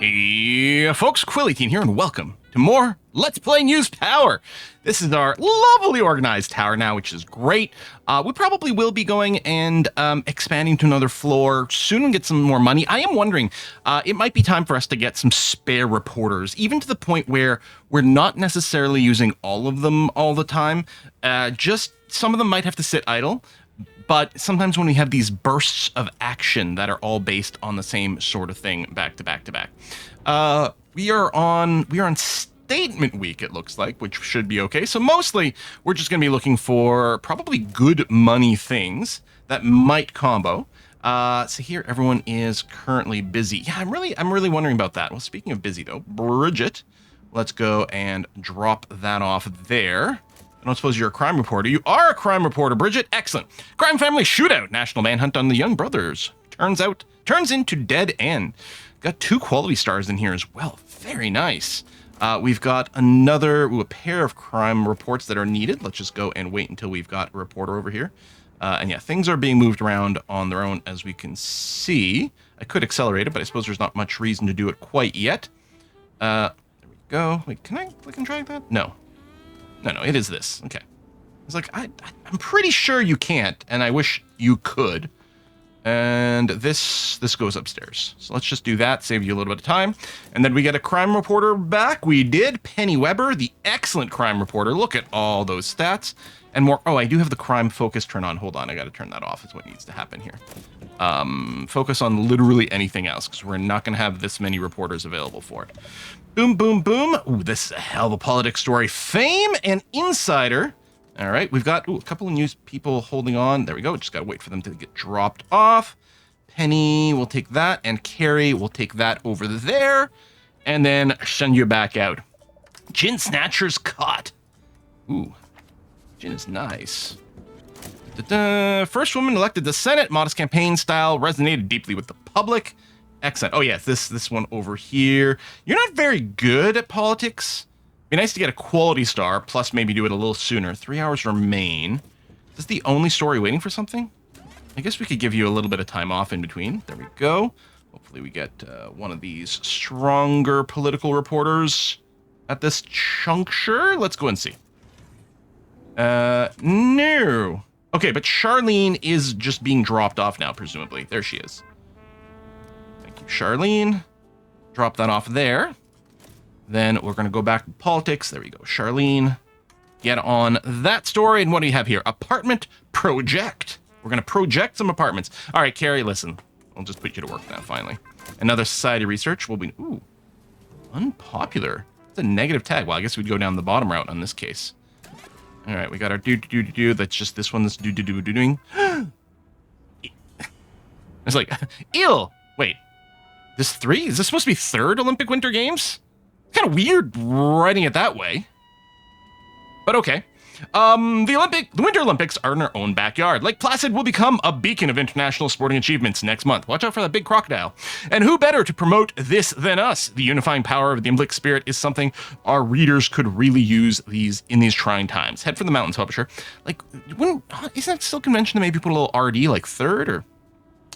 Hey folks, Quilly here, and welcome to more Let's Play News Tower. This is our lovely organized tower now, which is great. We probably will be going and expanding to another floor soon and get some more money. I am wondering, it might be time for us to get some spare reporters, even to the point where we're not necessarily using all of them all the time. Just some of them might have to sit idle. But sometimes when we have these bursts of action that are all based on the same sort of thing back to back to back. We are on statement week, it looks like, which should be okay. So mostly we're just going to be looking for probably good money things that might combo. So here everyone is currently busy. Yeah, I'm really wondering about that. Well, speaking of busy though, Bridget, let's go and drop that off there. I don't suppose you're a crime reporter. You are a crime reporter, Bridget. Excellent. Crime family shootout. National manhunt on the Young brothers. Turns into dead end. Got 2 quality stars in here as well. Very nice. We've got a pair of crime reports that are needed. Let's just go and wait until we've got a reporter over here. And yeah, things are being moved around on their own, as we can see. I could accelerate it, but I suppose there's not much reason to do it quite yet. There we go. Wait, can I click and drag that? No. No, it is this. Okay. It's like, I'm pretty sure you can't, and I wish you could. And this goes upstairs. So let's just do that, save you a little bit of time. And then we get a crime reporter back. We did. Penny Weber, the excellent crime reporter. Look at all those stats. And more. Oh, I do have the crime focus turn on. Hold on, I got to turn that off. Is what needs to happen here. Focus on literally anything else, because we're not going to have this many reporters available for it. Boom, boom, boom. Ooh, this is a hell of a politics story. Fame and Insider. All right, we've got a couple of news people holding on. There we go. Just got to wait for them to get dropped off. Penny will take that, and Carrie will take that over there, and then send you back out. Gin Snatcher's caught. Ooh, gin is nice. First woman elected to Senate. Modest campaign style resonated deeply with the public. Excellent. Oh, yeah, this one over here. You're not very good at politics. Be nice to get a quality star, plus maybe do it a little sooner. 3 hours remain. Is this the only story waiting for something? I guess we could give you a little bit of time off in between. There we go. Hopefully we get one of these stronger political reporters at this juncture. Let's go and see. No. Okay, but Charlene is just being dropped off now, presumably. There she is. Charlene, drop that off there. Then we're going to go back to politics. There we go. Charlene, get on that story. And what do you have here? Apartment project. We're going to project some apartments. All right, Carrie, listen. I'll just put you to work now, finally. Another society research will be... Ooh, unpopular. It's a negative tag. Well, I guess we'd go down the bottom route on this case. All right, we got our do. That's just this one that's doing. It's like, ill. Wait. This 3? Is this supposed to be 3rd Olympic Winter Games? Kind of weird writing it that way. But okay. The Winter Olympics are in our own backyard. Lake Placid will become a beacon of international sporting achievements next month. Watch out for that big crocodile. And who better to promote this than us? The unifying power of the Olympic spirit is something our readers could really use in these trying times. Head for the mountains, publisher. Like, isn't that still convention to maybe put a little RD like 3rd? Or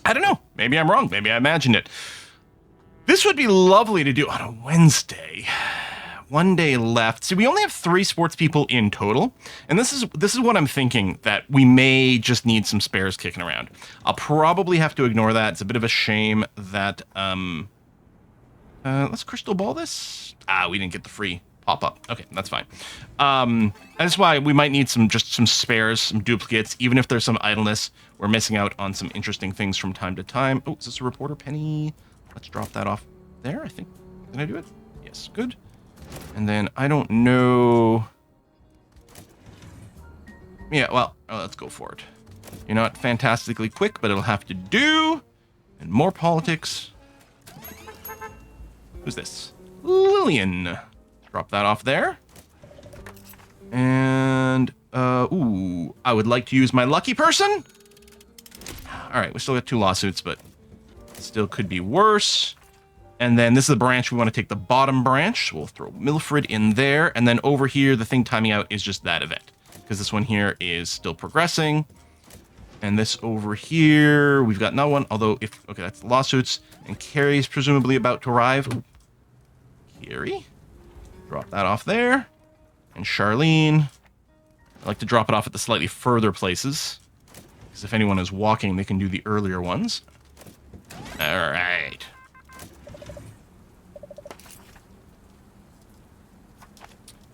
I don't know. Maybe I'm wrong. Maybe I imagined it. This would be lovely to do on a Wednesday. 1 day left. See, we only have 3 sports people in total, and this is what I'm thinking, that we may just need some spares kicking around. I'll probably have to ignore that. It's a bit of a shame that let's crystal ball this. We didn't get the free pop-up. Okay, that's fine. That's why we might need some spares, some duplicates, even if there's some idleness. We're missing out on some interesting things from time to time. Oh, is this a reporter? Penny? Let's drop that off there, I think. Did I do it? Yes, good. And then, I don't know... Yeah, well, let's go for it. You're not fantastically quick, but it'll have to do. And more politics. Who's this? Lillian. Drop that off there. And, ooh, I would like to use my lucky person. All right, we still got 2 lawsuits, but... still could be worse. And then this is the branch. We want to take the bottom branch. We'll throw Milfred in there. And then over here, the thing timing out is just that event, because this one here is still progressing. And this over here, we've got no one. Although, okay, that's lawsuits. And Carrie's presumably about to arrive. Ooh, theory. Drop that off there. And Charlene, I like to drop it off at the slightly further places. Because if anyone is walking, they can do the earlier ones. All right.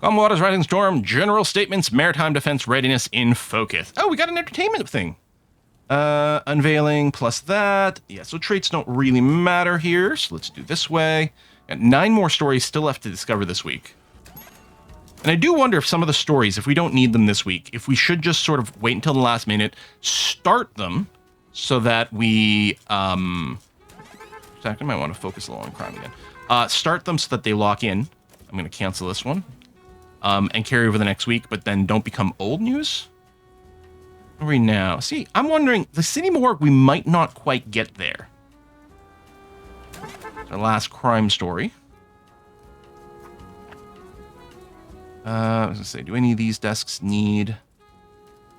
Calm waters, rising storm, general statements, maritime defense readiness in focus. Oh, we got an entertainment thing. Unveiling plus that. Yeah, so traits don't really matter here. So let's do this way. Got 9 more stories still left to discover this week. And I do wonder if some of the stories, if we don't need them this week, if we should just sort of wait until the last minute, start them so that we, in fact, I might want to focus a little on crime again. Start them so that they lock in. I'm going to cancel this one. And carry over the next week, but then don't become old news. Where are we now? See, I'm wondering, the city morgue, we might not quite get there. Our last crime story. I was gonna say, do any of these desks need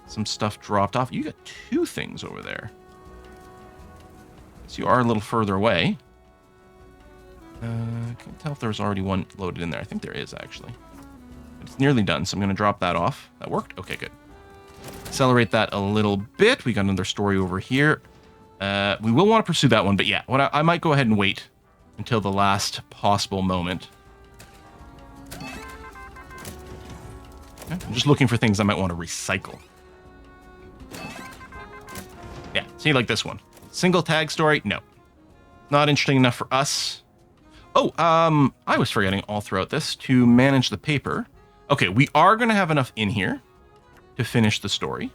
some stuff dropped off? You got 2 things over there. So you are a little further away. Can't tell if there's already one loaded in there. I think there is, actually. It's nearly done, so I'm going to drop that off. That worked? Okay, good. Accelerate that a little bit. We got another story over here. We will want to pursue that one, but yeah, I might go ahead and wait until the last possible moment. Okay, I'm just looking for things I might want to recycle. Yeah, see, like this one. Single tag story? No. Not interesting enough for us. Oh, I was forgetting all throughout this to manage the paper. Okay, we are going to have enough in here to finish the story.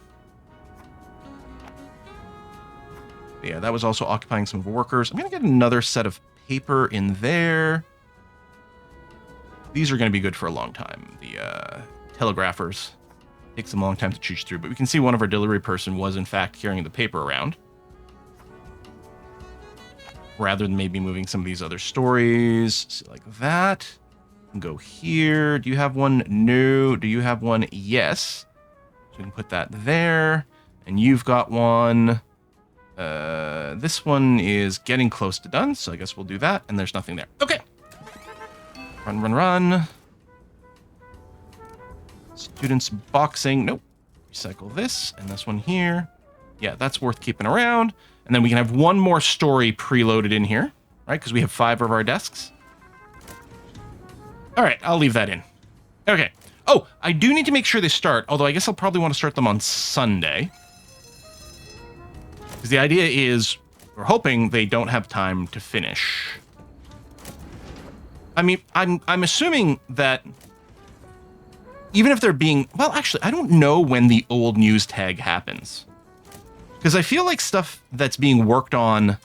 Yeah, that was also occupying some workers. I'm going to get another set of paper in there. These are going to be good for a long time. The telegraphers. Takes them a long time to choose through, but we can see one of our delivery person was in fact carrying the paper around. Rather than maybe moving some of these other stories. So like that. Go here. Do you have one? No. Do you have one? Yes. So we can put that there. And you've got one. This one is getting close to done, so I guess we'll do that. And there's nothing there. Okay. Run, run, run. Students boxing. Nope. Recycle this and this one here. Yeah, that's worth keeping around. And then we can have one more story preloaded in here, right? Because we have 5 of our desks. All right, I'll leave that in. Okay. Oh, I do need to make sure they start, although I guess I'll probably want to start them on Sunday. Because the idea is, we're hoping they don't have time to finish. I mean, I'm assuming that even if they're being... Well, actually, I don't know when the old news tag happens. Because I feel like stuff that's being worked on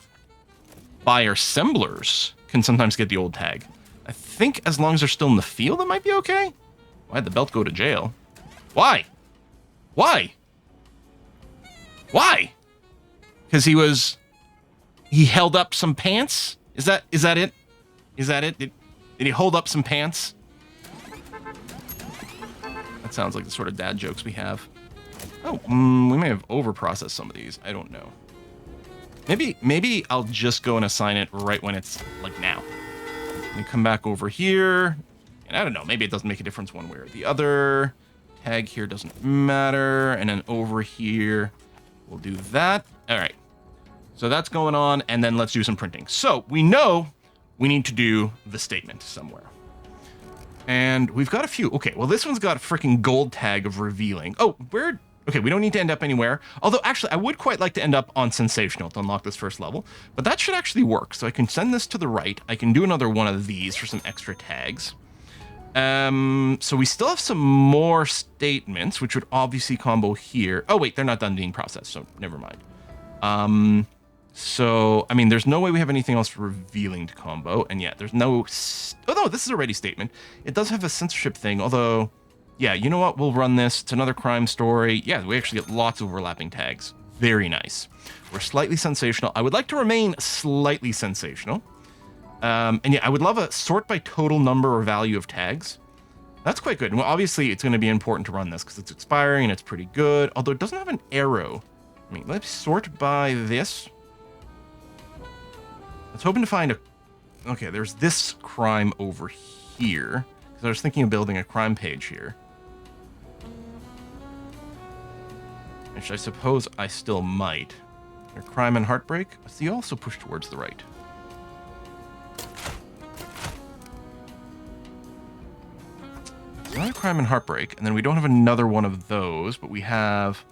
by our assemblers can sometimes get the old tag. I think as long as they're still in the field, it might be okay. Why'd the belt go to jail? Why? Why? Why? Because he held up some pants? Is that it? Is that it? Did he hold up some pants? That sounds like the sort of dad jokes we have. Oh, we may have overprocessed some of these. I don't know. Maybe I'll just go and assign it right when it's like now. And come back over here. And I don't know, maybe it doesn't make a difference one way or the other. Tag here doesn't matter. And then over here, we'll do that. All right. So that's going on. And then let's do some printing. So we know we need to do the statement somewhere. And we've got a few. Okay, well, this one's got a freaking gold tag of revealing. Oh, where... Okay, we don't need to end up anywhere. Although, actually, I would quite like to end up on Sensational to unlock this first level. But that should actually work. So I can send this to the right. I can do another one of these for some extra tags. So we still have some more statements, which would obviously combo here. Oh, wait, they're not done being processed, so never mind. So, I mean, there's no way we have anything else revealing to combo. And yeah, there's no... Oh, no, this is already statement. It does have a censorship thing, although... Yeah, you know what? We'll run this. It's another crime story. Yeah, we actually get lots of overlapping tags. Very nice. We're slightly sensational. I would like to remain slightly sensational. And yeah, I would love a sort by total number or value of tags. That's quite good. And well, obviously, it's going to be important to run this because it's expiring and it's pretty good. Although it doesn't have an arrow. I mean, let's sort by this. Let's hoping to find a Okay, there's this crime over here. Because I was thinking of building a crime page here. Which I suppose I still might. Their crime and heartbreak. So you also push towards the right. So another crime and heartbreak, and then we don't have another one of those, but we have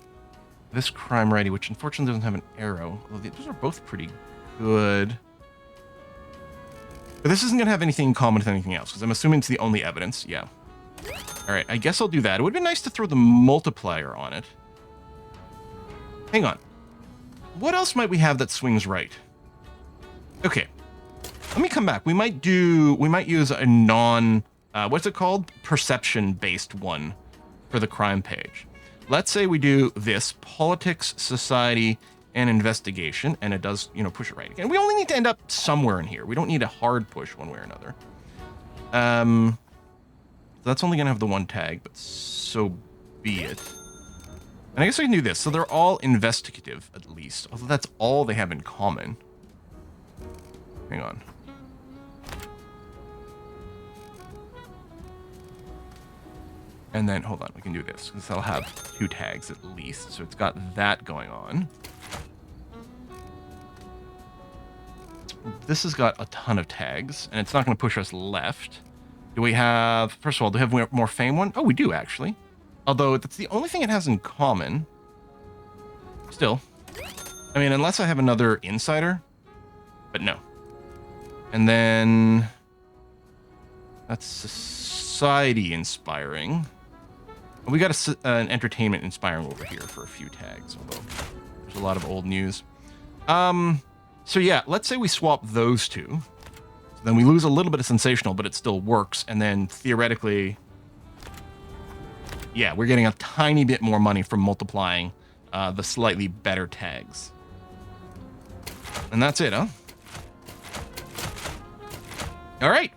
this crime ready, which unfortunately doesn't have an arrow. Well, those are both pretty good. But this isn't going to have anything in common with anything else, because I'm assuming it's the only evidence. Yeah. All right, I guess I'll do that. It would be nice to throw the multiplier on it. Hang on. What else might we have that swings right? Okay. Let me come back. We might use a what's it called? Perception-based one for the crime page. Let's say we do this, politics, society, and investigation, and it does, push it right again. We only need to end up somewhere in here. We don't need a hard push one way or another. That's only going to have the one tag, but so be it. And I guess I can do this. So they're all investigative, at least. Although that's all they have in common. Hang on. And then, hold on, we can do this. Because I'll have 2 tags at least. So it's got that going on. This has got a ton of tags. And it's not going to push us left. Do we have... First of all, do we have more fame one? Oh, we do, actually. Although, that's the only thing it has in common. Still. I mean, unless I have another insider. But no. And then... That's society inspiring. We got an entertainment inspiring over here for a few tags. Although, there's a lot of old news. So yeah, let's say we swap those two. So then we lose a little bit of sensational, but it still works. And then, theoretically... Yeah, we're getting a tiny bit more money from multiplying the slightly better tags. And that's it, huh? All right.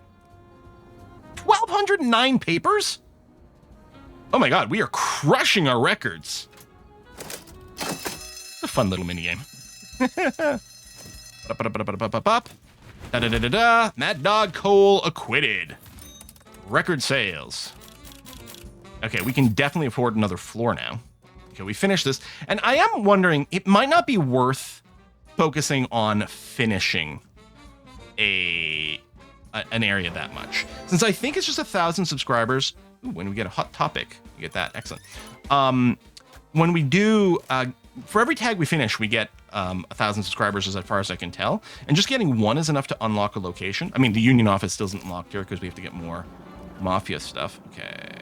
1,209 papers? Oh my god, we are crushing our records. It's a fun little minigame. Da-da-da-da-da-da-da. Mad Dog Cole acquitted. Record sales. Okay, we can definitely afford another floor now. Okay, we finished this. And I am wondering, it might not be worth focusing on finishing an area that much. Since I think it's just 1,000 subscribers. Ooh, when we get a hot topic, we get that. Excellent. When we do, for every tag we finish, we get 1,000 subscribers as far as I can tell. And just getting one is enough to unlock a location. I mean, the union office still isn't locked here because we have to get more mafia stuff. Okay.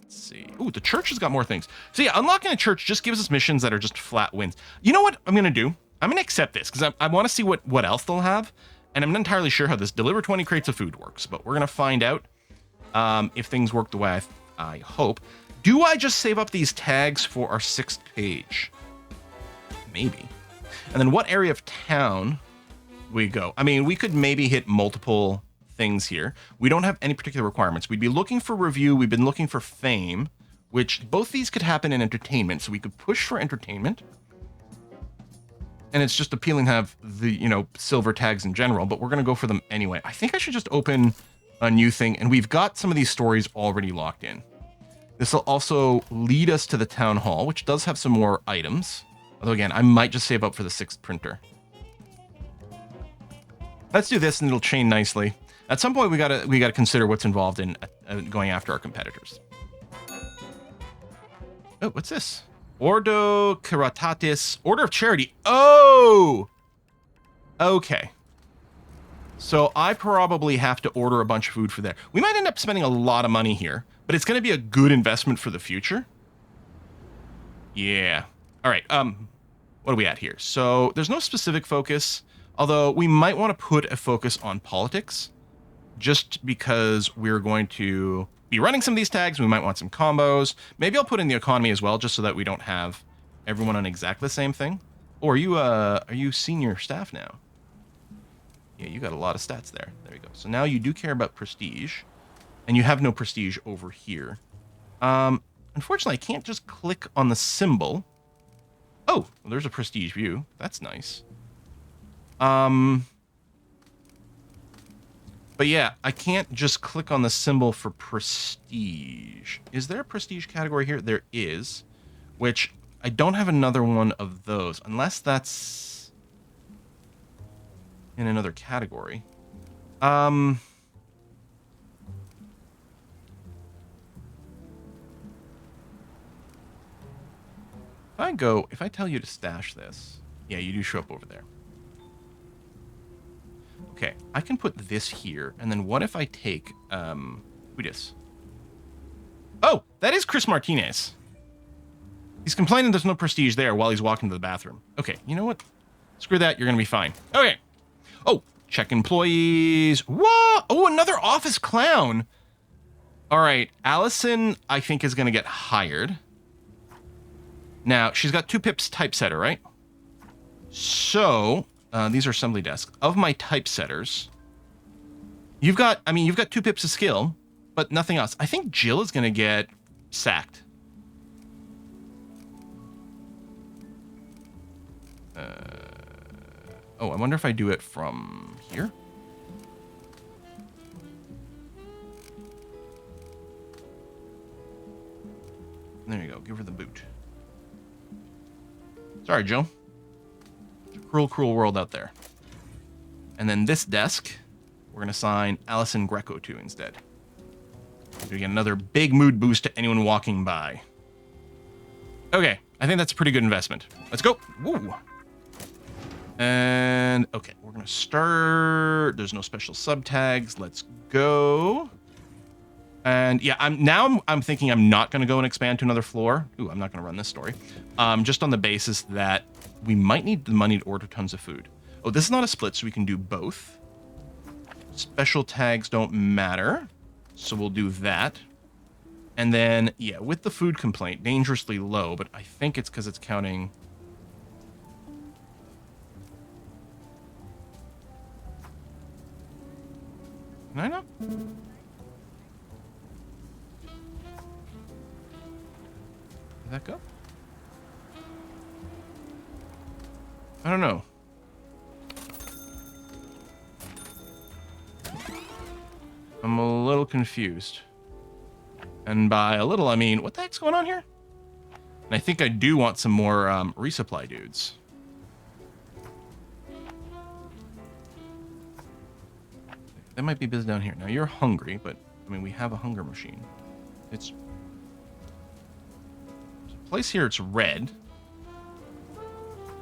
See. Ooh, the church has got more things. So yeah, unlocking a church just gives us missions that are just flat wins. You know what I'm going to do? I'm going to accept this because I want to see what else they'll have. And I'm not entirely sure how this deliver 20 crates of food works, but we're going to find out if things work the way I hope. Do I just save up these tags for our 6th page? Maybe. And then what area of town we go? I mean, we could maybe hit multiple things here. We don't have any particular requirements. We'd be looking for review. We've been looking for fame, which both these could happen in entertainment. So we could push for entertainment. And it's just appealing to have the, silver tags in general, but we're going to go for them anyway. I think I should just open a new thing. And we've got some of these stories already locked in. This will also lead us to the town hall, which does have some more items. Although again, I might just save up for the 6th printer. Let's do this and it'll chain nicely. At some point, we gotta consider what's involved in going after our competitors. Oh, what's this? Ordo Caritatis, Order of Charity. Oh, okay. So I probably have to order a bunch of food for there. We might end up spending a lot of money here, but it's going to be a good investment for the future. Yeah. All right. What are we at here? So there's no specific focus, although we might want to put a focus on politics. Just because we're going to be running some of these tags, we might want some combos. Maybe I'll put in the economy as well, just so that we don't have everyone on exactly the same thing. Or are you senior staff now? Yeah, you got a lot of stats there. There you go. So now you do care about prestige, and you have no prestige over here. Unfortunately, I can't just click on the symbol. Oh, well, there's a prestige view. That's nice. But yeah, I can't just click on the symbol for prestige. Is there a prestige category here? There is, which I don't have another one of those, unless that's in another category. If I tell you to stash this, yeah, you do show up over there. Okay, I can put this here, and then what if I take, who dis? Oh, that is Chris Martinez. He's complaining there's no prestige there while he's walking to the bathroom. Okay, you know what? Screw that, you're gonna be fine. Okay. Oh, check employees. Whoa! Oh, another office clown. All right, Allison, I think, is gonna get hired. Now, she's got 2 pips typesetter, right? So, these are assembly desks. Of my typesetters, you've got 2 pips of skill, but nothing else. I think Jill is going to get sacked. Oh, I wonder if I do it from here? There you go. Give her the boot. Sorry, Jill. Cruel, cruel world out there. And then this desk, we're going to assign Allison Greco to instead. We get another big mood boost to anyone walking by. Okay, I think that's a pretty good investment. Let's go. Woo. And, okay, we're going to start. There's no special subtags. Let's go. And yeah, I'm thinking I'm not going to go and expand to another floor. Ooh, I'm not going to run this story. Just on the basis that we might need the money to order tons of food. Oh, this is not a split, so we can do both. Special tags don't matter, so we'll do that. And then, yeah, with the food complaint, dangerously low, but I think it's because it's counting... Can I not? Did that go? I don't know. I'm a little confused. And by a little, I mean, what the heck's going on here? And I think I do want some more resupply dudes. That might be biz down here. Now, you're hungry, but, I mean, we have a hunger machine. It's... There's a place here, it's red.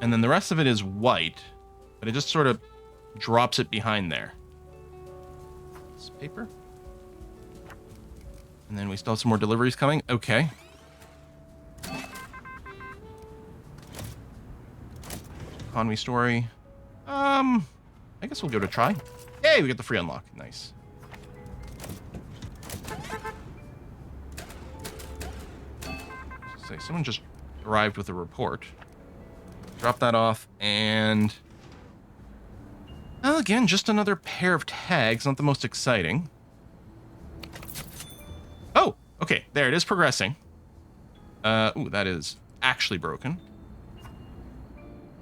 And then the rest of it is white, but it just sort of drops it behind there. This paper. And then we still have some more deliveries coming. Okay. Economy story. I guess we'll give it a try. Hey, we got the free unlock. Nice. Say, someone just arrived with a report. Drop that off, and... Well, again, just another pair of tags. Not the most exciting. Oh, okay. There, it is progressing. Ooh, that is actually broken.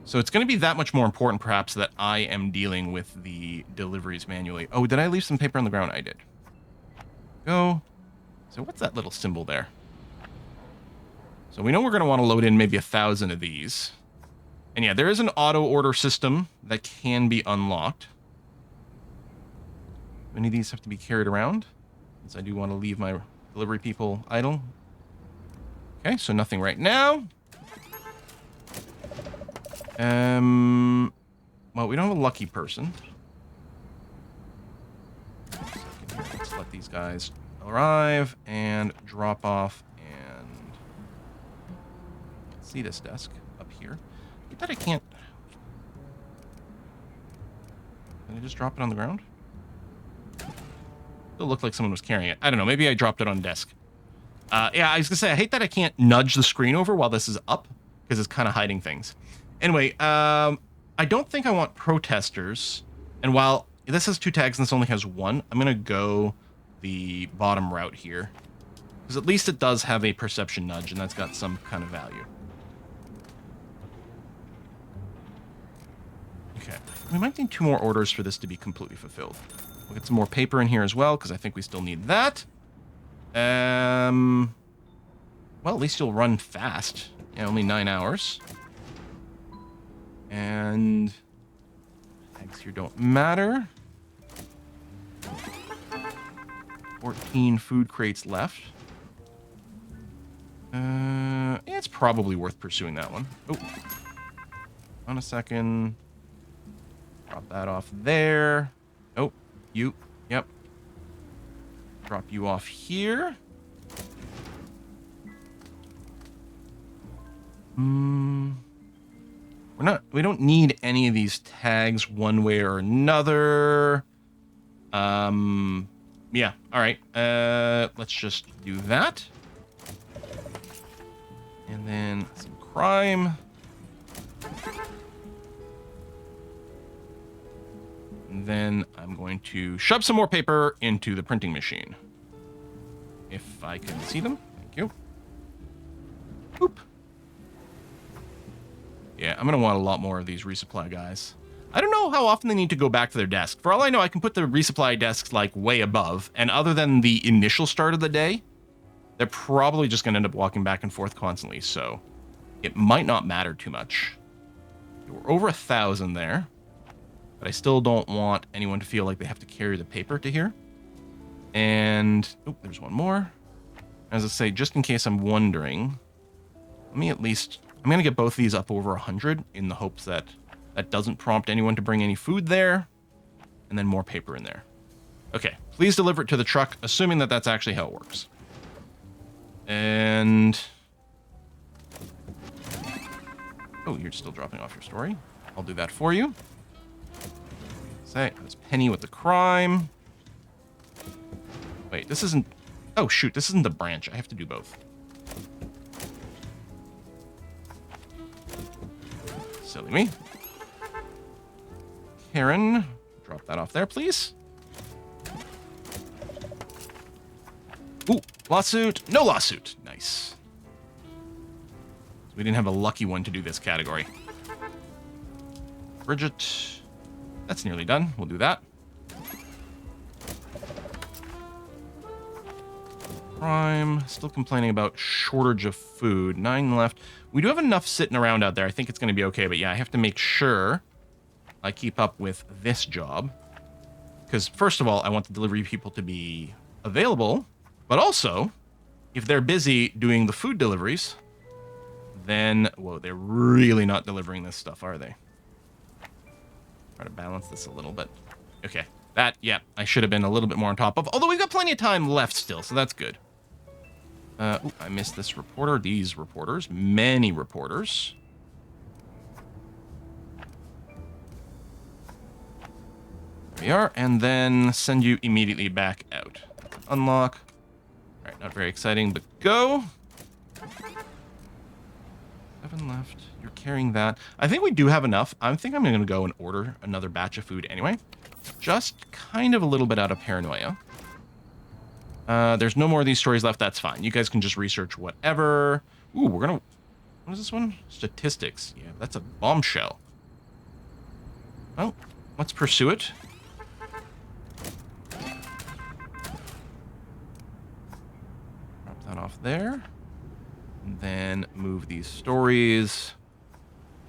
So it's going to be that much more important, perhaps, that I am dealing with the deliveries manually. Oh, did I leave some paper on the ground? I did. Go. So what's that little symbol there? So we know we're going to want to load in maybe 1,000 of these. And yeah, there is an auto order system that can be unlocked. Any of these have to be carried around, since I do want to leave my delivery people idle. Okay, so nothing right now. Well, we don't have a lucky person. Let's let these guys arrive and drop off and see this desk up here. I bet I can't. Can I just drop it on the ground? Still looked like someone was carrying it. I don't know. Maybe I dropped it on desk. Yeah, I was gonna say, I hate that I can't nudge the screen over while this is up, because it's kind of hiding things. Anyway, I don't think I want protesters. And while this has 2 tags and this only has 1, I'm gonna go the bottom route here, because at least it does have a perception nudge, and that's got some kind of value. Okay, we might need 2 more orders for this to be completely fulfilled. We'll get some more paper in here as well, because I think we still need that. Well, at least you'll run fast. Yeah, only 9 hours. And eggs here don't matter. 14 food crates left. It's probably worth pursuing that one. Oh, on a second. Drop that off there. Oh, you. Yep. Drop you off here. We don't need any of these tags one way or another. Yeah, all right. Let's just do that. And then some crime. And then I'm going to shove some more paper into the printing machine. If I can see them. Thank you. Boop. Yeah, I'm going to want a lot more of these resupply guys. I don't know how often they need to go back to their desk. For all I know, I can put the resupply desks, like, way above. And other than the initial start of the day, they're probably just going to end up walking back and forth constantly. So it might not matter too much. We're over 1,000 there. But I still don't want anyone to feel like they have to carry the paper to here. And, oh, there's one more. As I say, just in case I'm wondering, let me at least... I'm going to get both of these up over 100 in the hopes that that doesn't prompt anyone to bring any food there. And then more paper in there. Okay, please deliver it to the truck, assuming that that's actually how it works. And... oh, you're still dropping off your story. I'll do that for you. Say, that's Penny with the crime. Wait, this isn't... oh, shoot, this isn't the branch. I have to do both. Silly me. Karen, drop that off there, please. Ooh, lawsuit. No lawsuit. Nice. We didn't have a lucky one to do this category. Bridget. That's nearly done. We'll do that. Crime. Still complaining about shortage of food. 9 left. We do have enough sitting around out there. I think it's going to be okay. But yeah, I have to make sure I keep up with this job. Because first of all, I want the delivery people to be available. But also, if they're busy doing the food deliveries, then, whoa, they're really not delivering this stuff, are they? Try to balance this a little bit. Okay. That, yeah, I should have been a little bit more on top of. Although we've got plenty of time left still, so that's good. Ooh, I missed this reporter. These reporters. Many reporters. There we are. And then send you immediately back out. Unlock. All right, not very exciting, but go. 7 left. You're carrying that. I think we do have enough. I think I'm going to go and order another batch of food anyway. Just kind of a little bit out of paranoia. There's no more of these stories left. That's fine. You guys can just research whatever. Ooh, we're going to... what is this one? Statistics. Yeah, that's a bombshell. Well, let's pursue it. Drop that off there. And then move these stories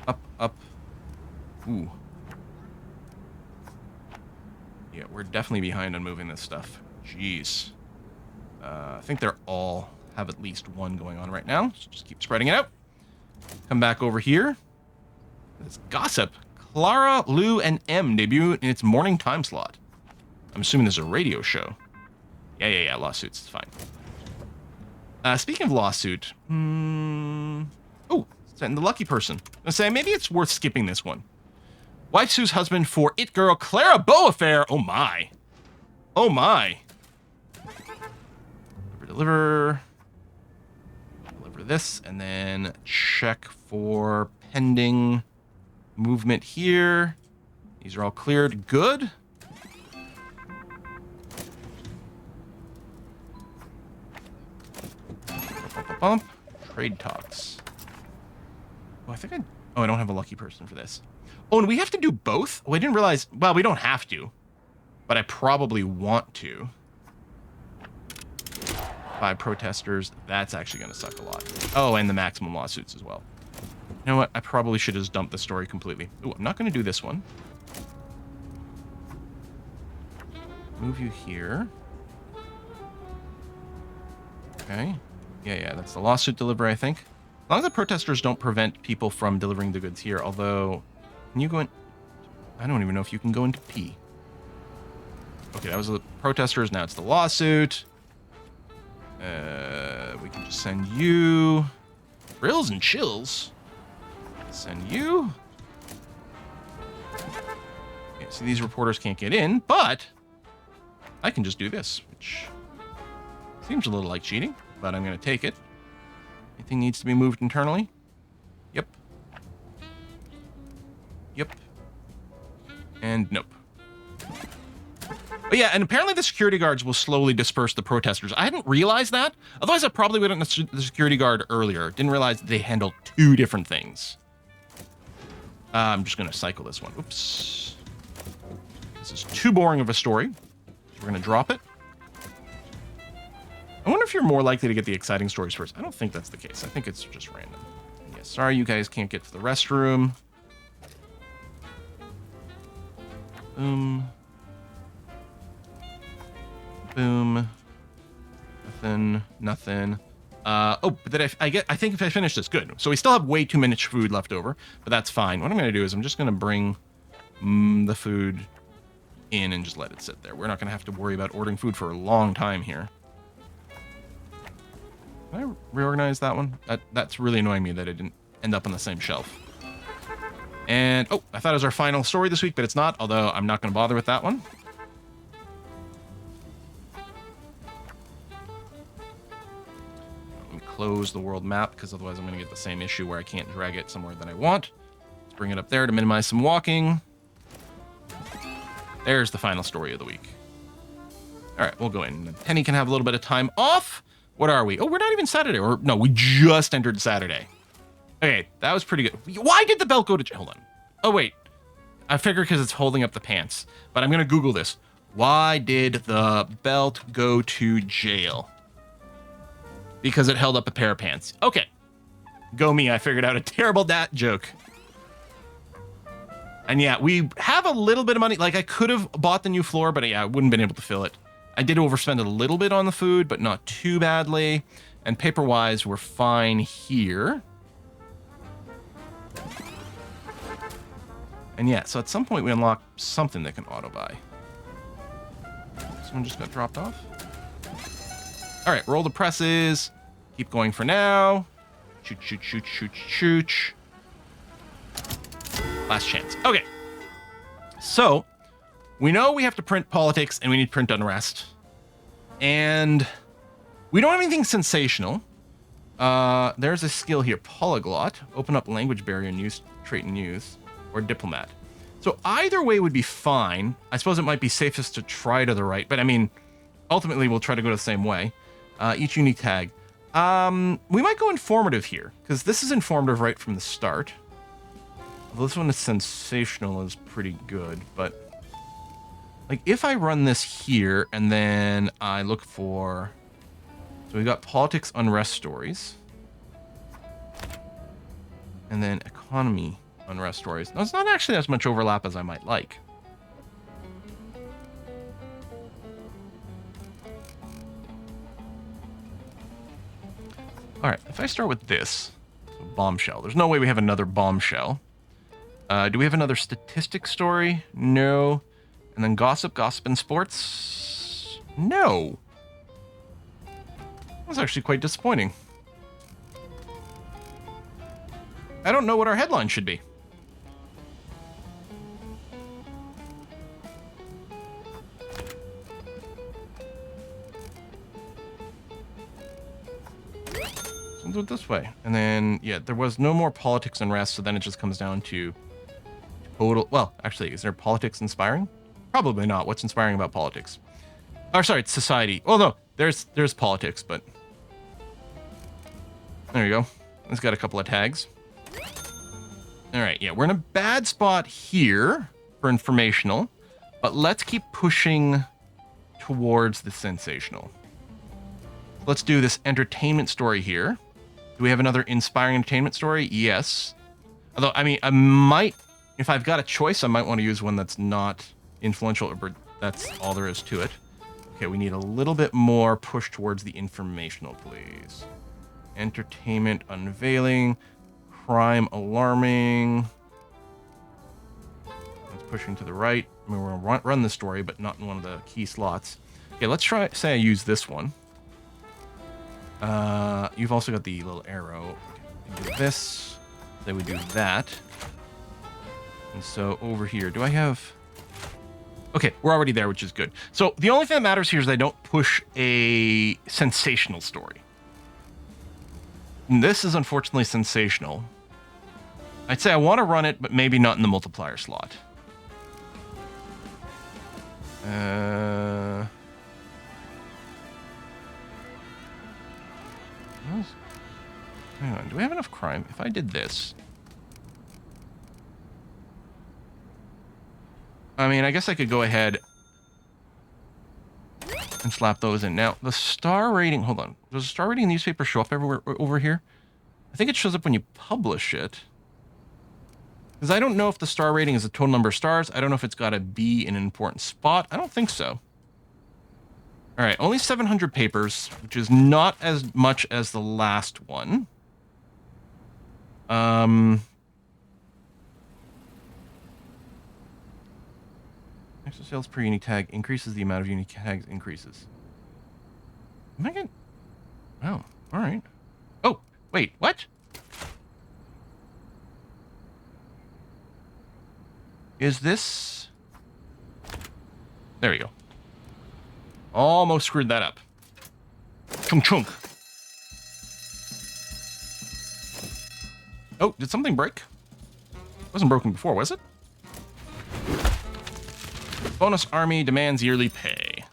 up, up. Ooh. Yeah, we're definitely behind on moving this stuff. Jeez. I think they're all have at least one going on right now. So just keep spreading it out. Come back over here. It's gossip. Clara, Lou, and M debut in its morning time slot. I'm assuming there's a radio show. Yeah. Lawsuits. It's fine. Speaking of lawsuit. Oh, send the lucky person. I say maybe it's worth skipping this one. Wife sues husband for it girl Clara Bow affair. Oh my. Oh my. Deliver this, and then check for pending movement here. These are all cleared. Good. Bump. Trade talks. Oh, I don't have a lucky person for this. Oh, and we have to do both? Oh, I didn't realize. Well, we don't have to. but I probably want to. 5 protesters. That's actually going to suck a lot. Oh, and the maximum lawsuits as well. You know what? I probably should just dump the story completely. Ooh, I'm not going to do this one. Move you here. Okay. Yeah, that's the lawsuit delivery, I think. As long as the protesters don't prevent people from delivering the goods here, although... Can you go in... I don't even know if you can go into P. Okay, that was the protesters, now it's the lawsuit. We can just send you... Grills and chills. Send you. Okay, so these reporters can't get in, but... I can just do this, which... Seems a little like cheating, but I'm going to take it. Anything needs to be moved internally? Yep. Yep. And nope. But yeah, and apparently the security guards will slowly disperse the protesters. I hadn't realized that. Otherwise, I probably would have done the security guard earlier. Didn't realize they handle 2 different things. I'm just going to cycle this one. Oops. This is too boring of a story. So we're going to drop it. I wonder if you're more likely to get the exciting stories first. I don't think that's the case. I think it's just random. Yeah, sorry you guys can't get to the restroom. Boom. Boom. Nothing. Oh, but then I think if I finish this, good. So we still have way too much food left over, but that's fine. What I'm going to do is I'm just going to bring the food in and just let it sit there. We're not going to have to worry about ordering food for a long time here. Can I reorganize that one? That's really annoying me that it didn't end up on the same shelf. And, oh, I thought it was our final story this week, but it's not, although I'm not going to bother with that one. Let me close the world map, because otherwise I'm going to get the same issue where I can't drag it somewhere that I want. Let's bring it up there to minimize some walking. There's the final story of the week. All right, we'll go in. Penny can have a little bit of time off. What are we? Oh, we're not even Saturday. Or no, we just entered Saturday. Okay, that was pretty good. Why did the belt go to... Hold on. Oh, wait. I figure because it's holding up the pants. But I'm going to Google this. Why did the belt go to jail? Because it held up a pair of pants. Okay. Go me. I figured out a terrible dad joke. And yeah, we have a little bit of money. Like, I could have bought the new floor, but yeah, I wouldn't have been able to fill it. I did overspend a little bit on the food, but not too badly. And paper-wise, we're fine here. And yeah, so at some point we unlock something that can auto-buy. Someone just got dropped off. All right, roll the presses. Keep going for now. Shoot, shoot, shoot, shoot, shoot. Last chance. Okay. So... we know we have to print politics and we need to print unrest. And we don't have anything sensational. There's a skill here. Polyglot. Open up language barrier and use trait and use. Or diplomat. So either way would be fine. I suppose it might be safest to try to the right. But I mean, ultimately we'll try to go the same way. Each unique tag. We might go informative here. Because this is informative right from the start. Although this one is sensational is pretty good. But... like, if I run this here, and then I look for... so we got politics, unrest stories. And then economy, unrest stories. Now, it's not actually as much overlap as I might like. All right, if I start with this, so bombshell. There's no way we have another bombshell. Do we have another statistic story? No. And then gossip and sports? No. That's actually quite disappointing. I don't know what our headline should be. So we'll do it this way. And then, yeah, there was no more politics and rest, so then it just comes down to total... well, actually, is there politics inspiring? Probably not. What's inspiring about politics? Or sorry, it's society. Well, no, there's politics, but there you go. It's got a couple of tags. All right, yeah, we're in a bad spot here for informational. But let's keep pushing towards the sensational. Let's do this entertainment story here. Do we have another inspiring entertainment story? Yes. Although, I mean, I might, if I've got a choice, I might want to use one that's not influential, but that's all there is to it. Okay, we need a little bit more push towards the informational, please. Entertainment unveiling, crime alarming. It's pushing to the right. I mean, we're going to run the story, but not in one of the key slots. Okay, let's try, say I use this one. You've also got the little arrow. Okay, we do this. Then we do that. And so over here, do I have... Okay, we're already there, which is good. So the only thing that matters here is I don't push a sensational story. And this is unfortunately sensational. I'd say I want to run it, but maybe not in the multiplier slot. Hang on, do we have enough crime? If I did this... I mean, I guess I could go ahead and slap those in. Now, the star rating... Hold on. Does the star rating newspaper show up everywhere over here? I think it shows up when you publish it. Because I don't know if the star rating is the total number of stars. I don't know if it's got to be in an important spot. I don't think so. All right, only 700 papers, which is not as much as the last one. Extra sales per unique tag increases the amount of unique tags increases. Am I getting... Oh, all right. Oh, wait, what? Is this... There we go. Almost screwed that up. Chunk chunk. Oh, did something break? It wasn't broken before, was it? Bonus army demands yearly pay.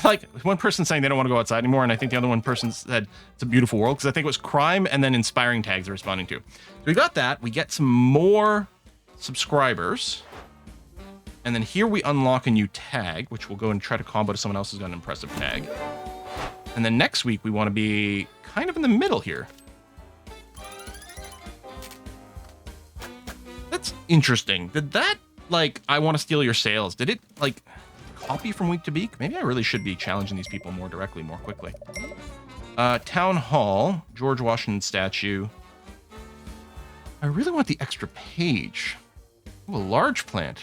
Like, one person saying they don't want to go outside anymore, and I think the other one person said it's a beautiful world, because I think it was crime and then inspiring tags they're responding to. So we got that. We get some more subscribers. And then here we unlock a new tag, which we'll go and try to combo to someone else who's got an impressive tag. And then next week, we want to be kind of in the middle here. That's interesting. Did that, like, I want to steal your sales, did it, like, copy from week to week? Maybe I really should be challenging these people more directly, more quickly. Town Hall, George Washington statue. I really want the extra page. Ooh, a large plant.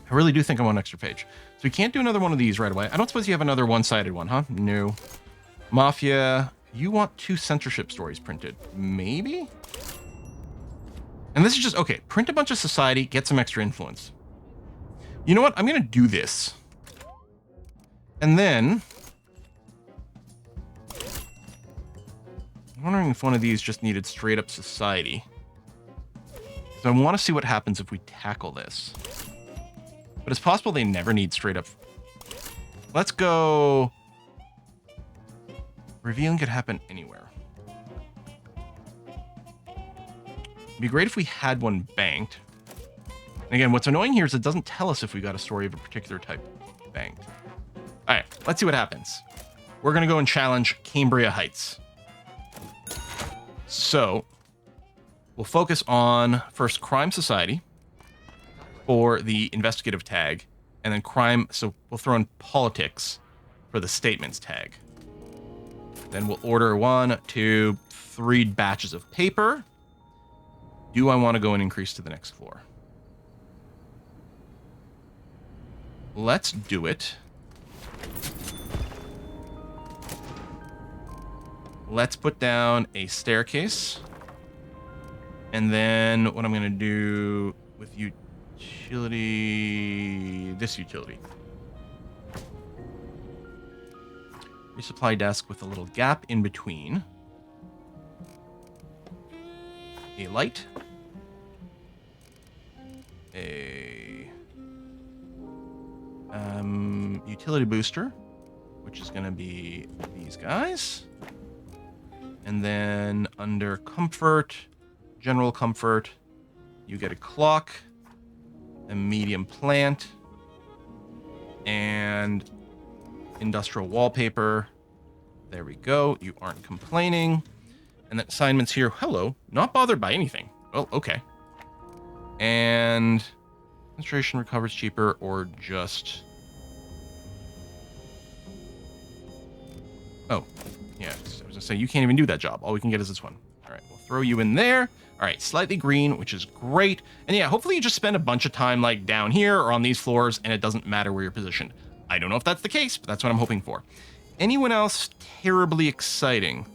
I really do think I want an extra page. So we can't do another one of these right away. I don't suppose you have another one-sided one, huh? No. Mafia. You want 2 censorship stories printed. Maybe? And this is just, okay, print a bunch of society, get some extra influence. You know what? I'm going to do this. And then... I'm wondering if one of these just needed straight up society. So I want to see what happens if we tackle this. But it's possible they never need straight up. Let's go. Revealing could happen anywhere. It'd be great if we had one banked. And again, what's annoying here is it doesn't tell us if we got a story of a particular type banked. All right, let's see what happens. We're going to go and challenge Cambria Heights. So we'll focus on first Crime Society for the investigative tag, and then crime, so we'll throw in politics for the statements tag. Then we'll order 1, 2, 3 batches of paper. Do I want to go and increase to the next floor? Let's do it. Let's put down a staircase. And then what I'm going to do with utility, this utility. Resupply desk with a little gap in between. A light. A utility booster, which is going to be these guys. And then under comfort, general comfort, you get a clock. a medium plant, and industrial wallpaper. There we go. You aren't complaining. And then assignments here. Hello. Not bothered by anything. Well, okay. And administration recovers cheaper or just... Oh, yeah. I was going to say, you can't even do that job. All we can get is this one. All right, we'll throw you in there. All right, slightly green, which is great. And yeah, hopefully you just spend a bunch of time like down here or on these floors and it doesn't matter where you're positioned. I don't know if that's the case, but that's what I'm hoping for. Anyone else terribly exciting?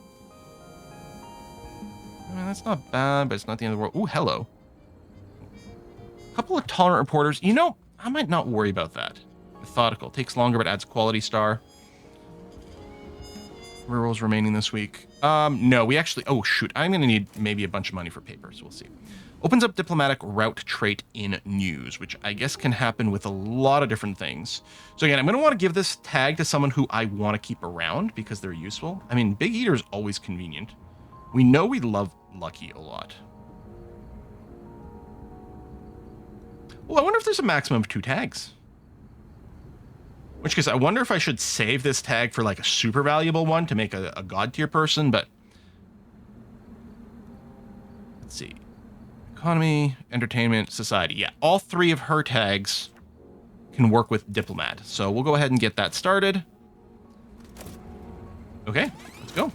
I mean, that's not bad, but it's not the end of the world. Ooh, hello. A couple of tolerant reporters. You know, I might not worry about that. Methodical. Takes longer, but adds quality star. Rurals remaining this week. No, we actually... Oh, shoot. I'm going to need maybe a bunch of money for paper, so we'll see. Opens up diplomatic route trait in news, which I guess can happen with a lot of different things. So again, I'm going to want to give this tag to someone who I want to keep around because they're useful. I mean, Big Eater is always convenient. We know we love Lucky a lot. Well, I wonder if there's a maximum of 2 tags. In which case, I wonder if I should save this tag for like a super valuable one to make a god tier person, but... Let's see. Economy, entertainment, society. Yeah, all 3 of her tags can work with diplomat. So we'll go ahead and get that started. Okay, let's go.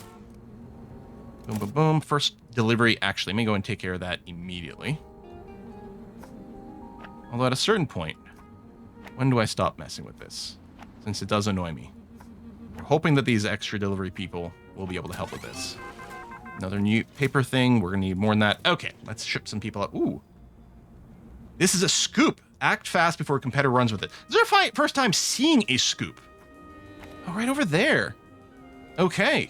Boom, boom, boom. First delivery. Actually, let me go and take care of that immediately. Although at a certain point, when do I stop messing with this? Since it does annoy me. We're hoping that these extra delivery people will be able to help with this. Another new paper thing. We're going to need more than that. Okay, let's ship some people up. Ooh. This is a scoop. Act fast before a competitor runs with it. This is our first time seeing a scoop. Oh, right over there. Okay.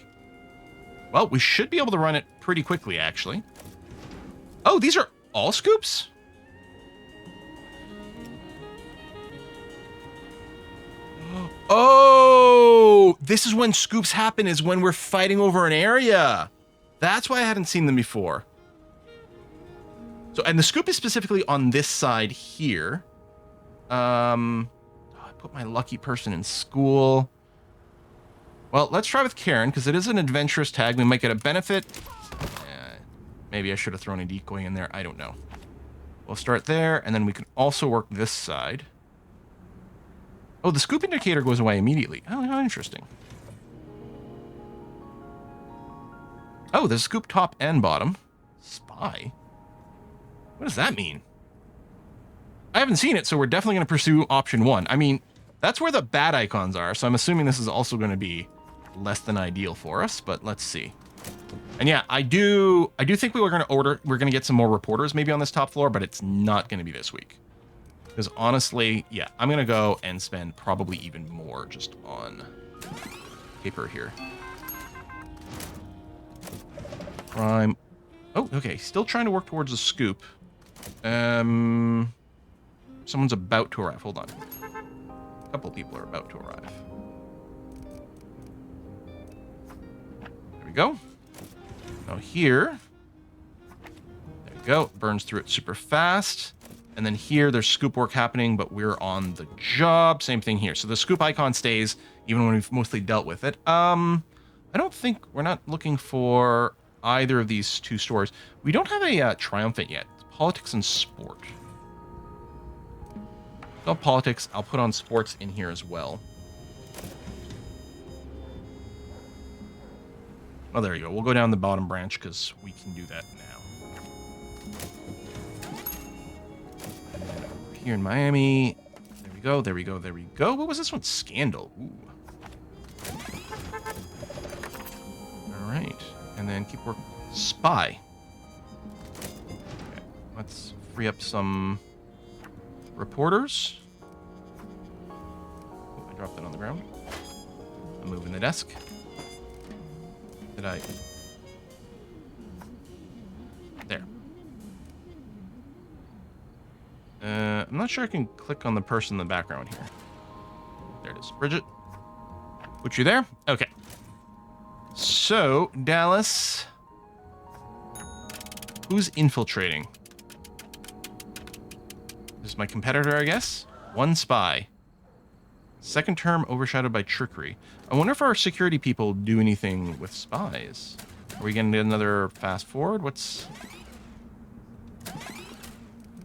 Well, we should be able to run it pretty quickly, actually. Oh, these are all scoops? Oh, this is when scoops happen, is when we're fighting over an area. That's why I hadn't seen them before. So, and the scoop is specifically on this side here. I put my lucky person in school. Well, let's try with Karen, because it is an adventurous tag. We might get a benefit. Maybe I should have thrown a decoy in there. I don't know. We'll start there, and then we can also work this side. Oh, the scoop indicator goes away immediately. Oh, how interesting. Oh, there's scoop top and bottom. Spy? What does that mean? I haven't seen it, so we're definitely going to pursue option 1. I mean, that's where the bad icons are, so I'm assuming this is also going to be less than ideal for us, but let's see. And yeah, I do think we're going to get some more reporters maybe on this top floor, but it's not going to be this week. Because honestly, yeah, I'm going to go and spend probably even more just on paper here. Prime. Oh, okay. Still trying to work towards a scoop. Someone's about to arrive. Hold on. A couple of people are about to arrive. There we go. Now here. There we go. Burns through it super fast. And then here, there's scoop work happening, but we're on the job. Same thing here. So the scoop icon stays, even when we've mostly dealt with it. I don't think we're not looking for either of these 2 stores. We don't have a triumphant yet. It's politics and sport. No politics. I'll put on sports in here as well. Oh, there you go. We'll go down the bottom branch because we can do that now. Here in Miami. There we go, there we go, there we go. What was this one? Scandal. Ooh. All right. And then keep working. Spy. Okay. Let's free up some reporters. Oh, I dropped that on the ground. I'm moving the desk. Did I? There. I'm not sure I can click on the person in the background here. There it is. Bridget. Put you there? Okay. So, Dallas. Who's infiltrating? Who's my competitor, I guess? One spy. Second term overshadowed by trickery. I wonder if our security people do anything with spies. Are we going to get another fast forward? What's...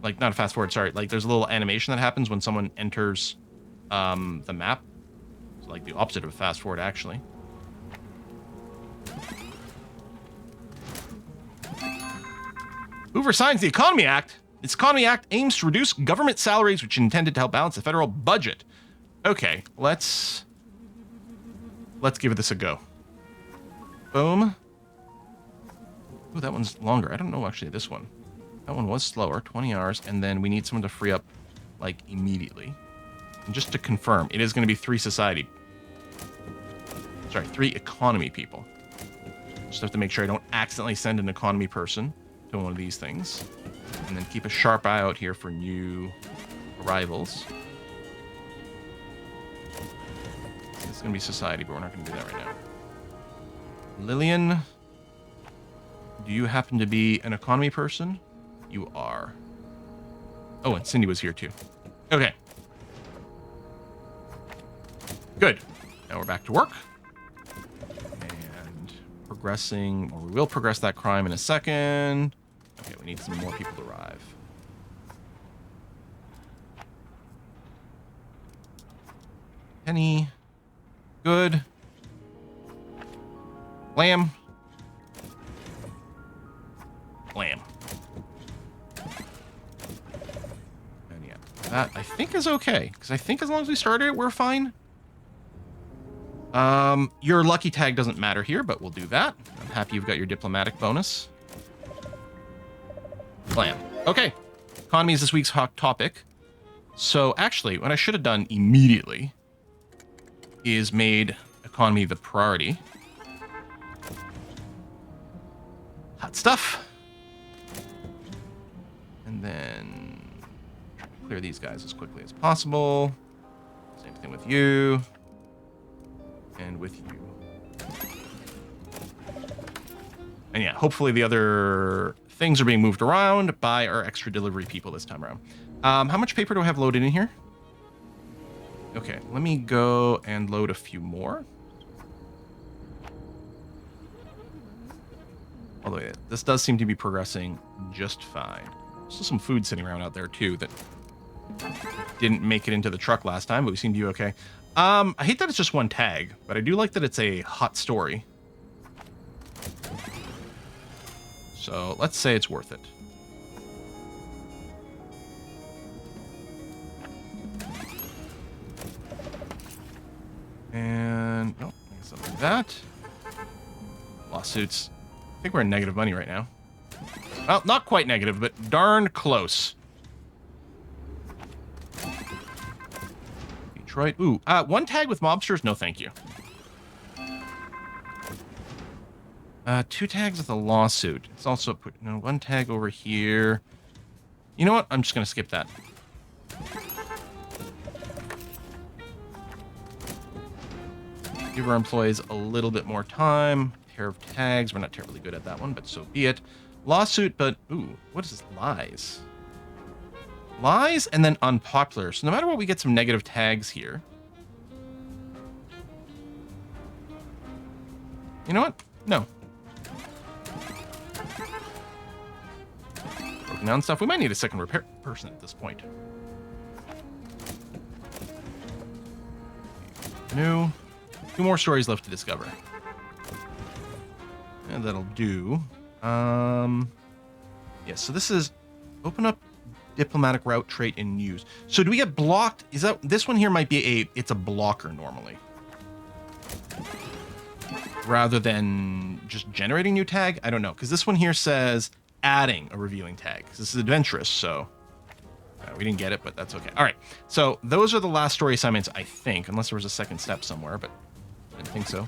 Like, not a fast forward, sorry. Like, there's a little animation that happens when someone enters the map. It's like the opposite of a fast forward, actually. Hoover signs the Economy Act. This Economy Act aims to reduce government salaries, which is intended to help balance the federal budget. Okay, let's give this a go. Boom. Ooh, that one's longer. I don't know, actually, this one. That one was slower, 20 hours, and then we need someone to free up, like, immediately. And just to confirm, it is going to be 3 society. Sorry, 3 economy people. Just have to make sure I don't accidentally send an economy person to one of these things. And then keep a sharp eye out here for new arrivals. It's going to be society, but we're not going to do that right now. Lillian, do you happen to be an economy person? You are. Oh, and Cindy was here too. Okay. Good. Now we're back to work. And progressing, or we will progress that crime in a second. Okay, we need some more people to arrive. Penny. Good. Lamb. Lamb. And yeah, that I think is okay. Because I think as long as we started it, we're fine. Your lucky tag doesn't matter here, but we'll do that. I'm happy you've got your diplomatic bonus. Lamb. Okay. Economy is this week's hot topic. So actually, what I should have done immediately is made economy the priority. Hot stuff. And then clear these guys as quickly as possible. Same thing with you. And with you. And yeah, hopefully the other things are being moved around by our extra delivery people this time around. How much paper do I have loaded in here? Okay, let me go and load a few more. Although this does seem to be progressing just fine. Still some food sitting around out there too that didn't make it into the truck last time, but we seem to be okay. I hate that it's just one tag, but I do like that it's a hot story. So let's say it's worth it. And oh, something like that. Lawsuits. I think we're in negative money right now. Well, not quite negative, but darn close. Detroit. Ooh, one tag with mobsters? No, thank you. 2 tags with a lawsuit. It's also put, no, 1 tag over here. You know what? I'm just going to skip that. Give our employees a little bit more time. Pair of tags. We're not terribly good at that one, but so be it. Lawsuit, but ooh, what is this? Lies. Lies and then unpopular. So no matter what, we get some negative tags here. You know what? No. Broken down stuff. We might need a second repair person at this point. New. 2 more stories left to discover. And that'll do. Yeah, so this is open up diplomatic route trait in news. So do we get blocked? Is that this one here might be it's a blocker normally. Rather than just generating new tag? I don't know, because this one here says adding a revealing tag. This is adventurous, so we didn't get it, but that's okay. All right, so those are the last story assignments, I think, unless there was a second step somewhere, but I didn't think so.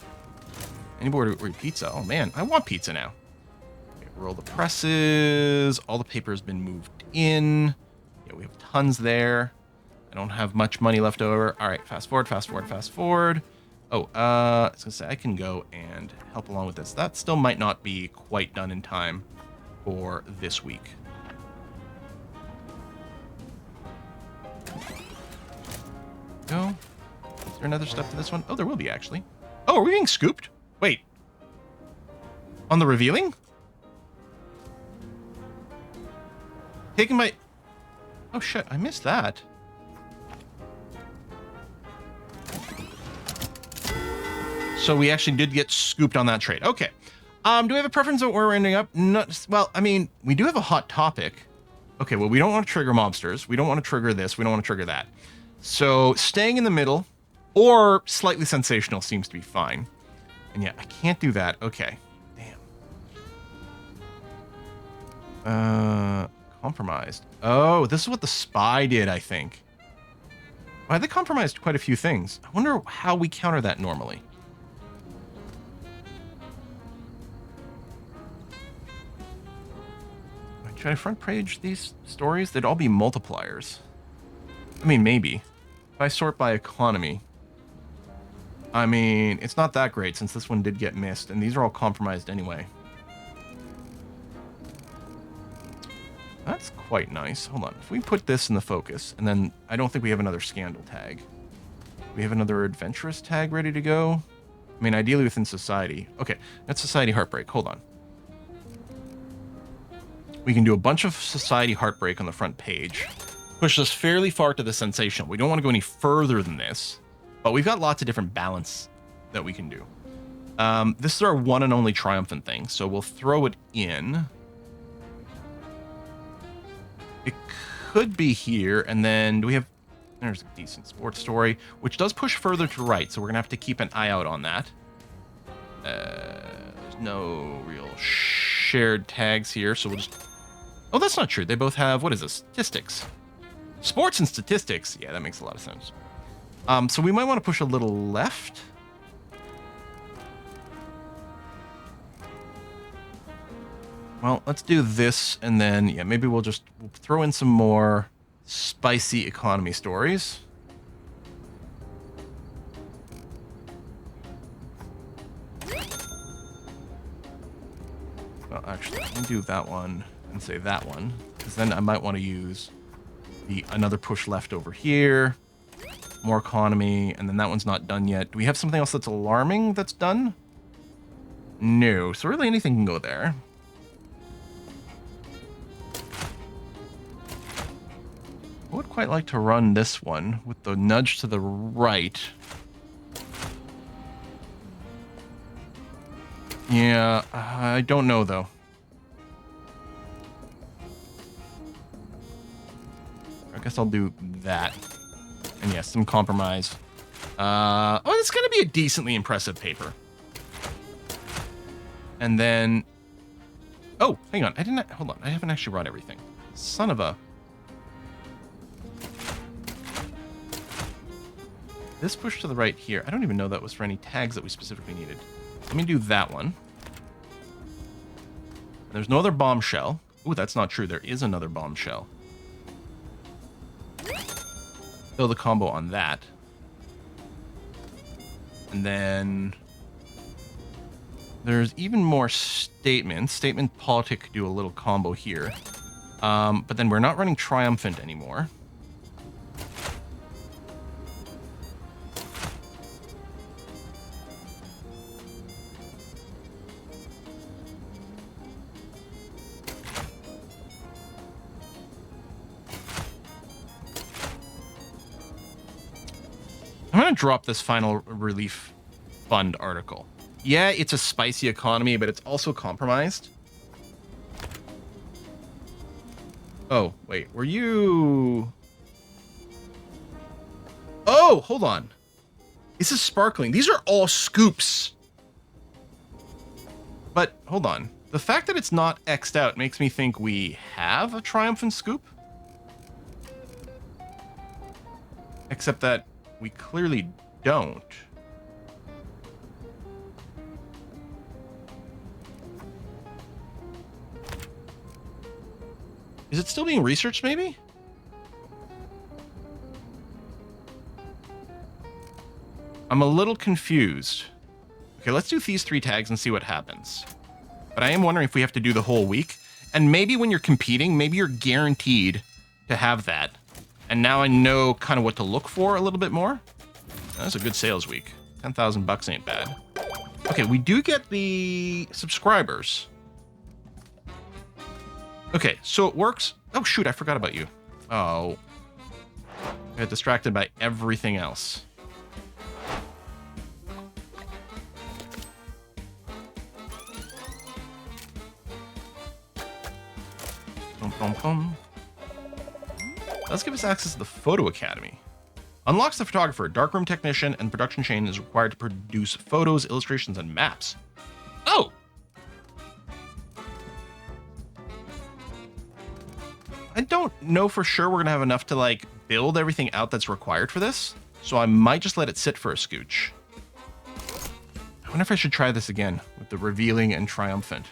Any more pizza? Oh man, I want pizza now. Okay, roll the presses. All the paper has been moved in. Yeah, we have tons there. I don't have much money left over. All right, fast forward, fast forward, fast forward. Oh, I was gonna say I can go and help along with this. That still might not be quite done in time for this week. go. Is there another step to this one? Oh, there will be, actually. Oh, are we being scooped? Wait. On the revealing? Taking my... Oh, shit. I missed that. So we actually did get scooped on that trade. Okay. Do we have a preference on where we're ending up? No, well, I mean, we do have a hot topic. Okay, well, we don't want to trigger mobsters. We don't want to trigger this. We don't want to trigger that. So staying in the middle or slightly sensational seems to be fine. And yeah, I can't do that. Okay. Damn. Compromised. Oh, this is what the spy did, I think. Well, they compromised quite a few things. I wonder how we counter that normally. Should I front page these stories? They'd all be multipliers. I mean, maybe. If I sort by economy. I mean, it's not that great since this one did get missed, and these are all compromised anyway. That's quite nice. Hold on. If we put this in the focus, and then I don't think we have another scandal tag. We have another adventurous tag ready to go. I mean, ideally within society. Okay, that's society heartbreak. Hold on. We can do a bunch of society heartbreak on the front page. Push us fairly far to the sensational. We don't want to go any further than this, but we've got lots of different balance that we can do. This is our one and only triumphant thing, so we'll throw it in. It could be here, and then do we have... There's a decent sports story, which does push further to right, so we're going to have to keep an eye out on that. There's no real shared tags here, so we'll just... Oh, that's not true. They both have, what is this? Statistics. Sports and statistics. Yeah, that makes a lot of sense. So we might want to push a little left. Well, let's do this, and then, yeah, maybe we'll throw in some more spicy economy stories. Well, actually, let me do that one and say that one, because then I might want to use another push left over here, more economy, and then that one's not done yet. Do we have something else that's alarming that's done? No, so really anything can go there. I would quite like to run this one with the nudge to the right. Yeah, I don't know, though. I guess I'll do that. And yes, some compromise. Oh, it's going to be a decently impressive paper. And then... Oh, hang on. Hold on. I haven't actually run everything. Son of a... This push to the right here. I don't even know that was for any tags that we specifically needed. Let me do that one. There's no other bombshell. Ooh, that's not true. There is another bombshell. Build a combo on that. And then there's even more statements. Statement politic could do a little combo here. But then we're not running triumphant anymore. I'm going to drop this final relief fund article. Yeah, it's a spicy economy, but it's also compromised. Oh, wait, were you... Oh, hold on. This is sparkling. These are all scoops. But, hold on. The fact that it's not X'd out makes me think we have a triumphant scoop. Except that we clearly don't. Is it still being researched, maybe? I'm a little confused. Okay, let's do these 3 tags and see what happens. But I am wondering if we have to do the whole week. And maybe when you're competing, maybe you're guaranteed to have that. And now I know kind of what to look for a little bit more. That's a good sales week. 10,000 bucks ain't bad. Okay, we do get the subscribers. Okay, so it works. Oh, shoot, I forgot about you. Oh. I got distracted by everything else. Let's give us access to the Photo Academy. Unlocks the photographer, darkroom technician, and production chain is required to produce photos, illustrations, and maps. Oh! I don't know for sure we're going to have enough to, like, build everything out that's required for this. So I might just let it sit for a scooch. I wonder if I should try this again with the revealing and triumphant.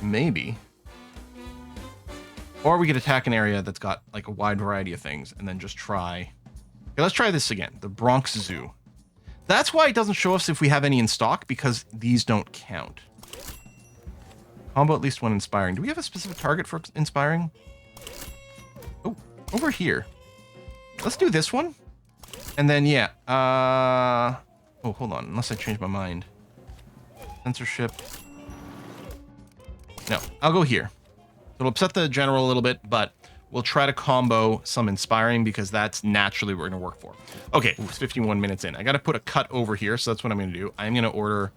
Maybe. Or we could attack an area that's got like a wide variety of things and then just try. Okay, let's try this again. The Bronx Zoo. That's why it doesn't show us if we have any in stock, because these don't count. Combo at least one inspiring. Do we have a specific target for inspiring? Oh, over here. Let's do this one. And then, yeah. Oh, hold on. Unless I change my mind. Censorship. No, I'll go here. It'll upset the general a little bit, but we'll try to combo some inspiring because that's naturally what we're going to work for. Okay, it's 51 minutes in. I got to put a cut over here, so that's what I'm going to do. I'm going to order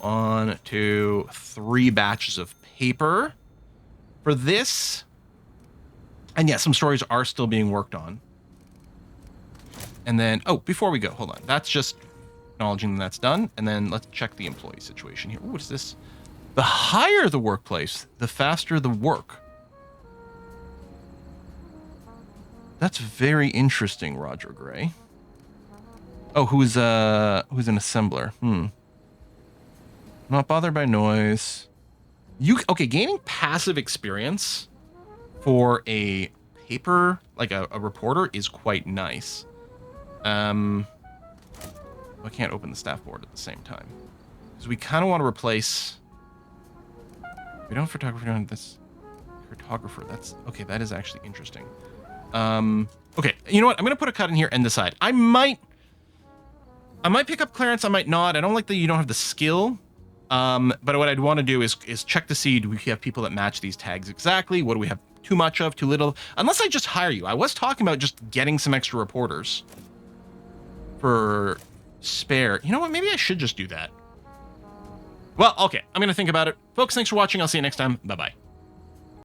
1, 2, 3 batches of paper for this. And yeah, some stories are still being worked on. And then, oh, before we go, hold on. That's just acknowledging that's done. And then let's check the employee situation here. Ooh, what is this? The higher the workplace, the faster the work. That's very interesting, Roger Gray. Oh, who's an assembler? Not bothered by noise. Okay, gaining passive experience for a paper, like a reporter, is quite nice. I can't open the staff board at the same time. Because we kind of want to replace... We don't have photographer on this. Photographer, that's... Okay, that is actually interesting. Okay, you know what? I'm going to put a cut in here and decide. I might pick up Clarence, I might not. I don't like that you don't have the skill. But what I'd want to do is check to see, do we have people that match these tags exactly? What do we have too much of, too little? Unless I just hire you. I was talking about just getting some extra reporters for spare. You know what? Maybe I should just do that. Well, okay. I'm going to think about it. Folks, thanks for watching. I'll see you next time. Bye-bye.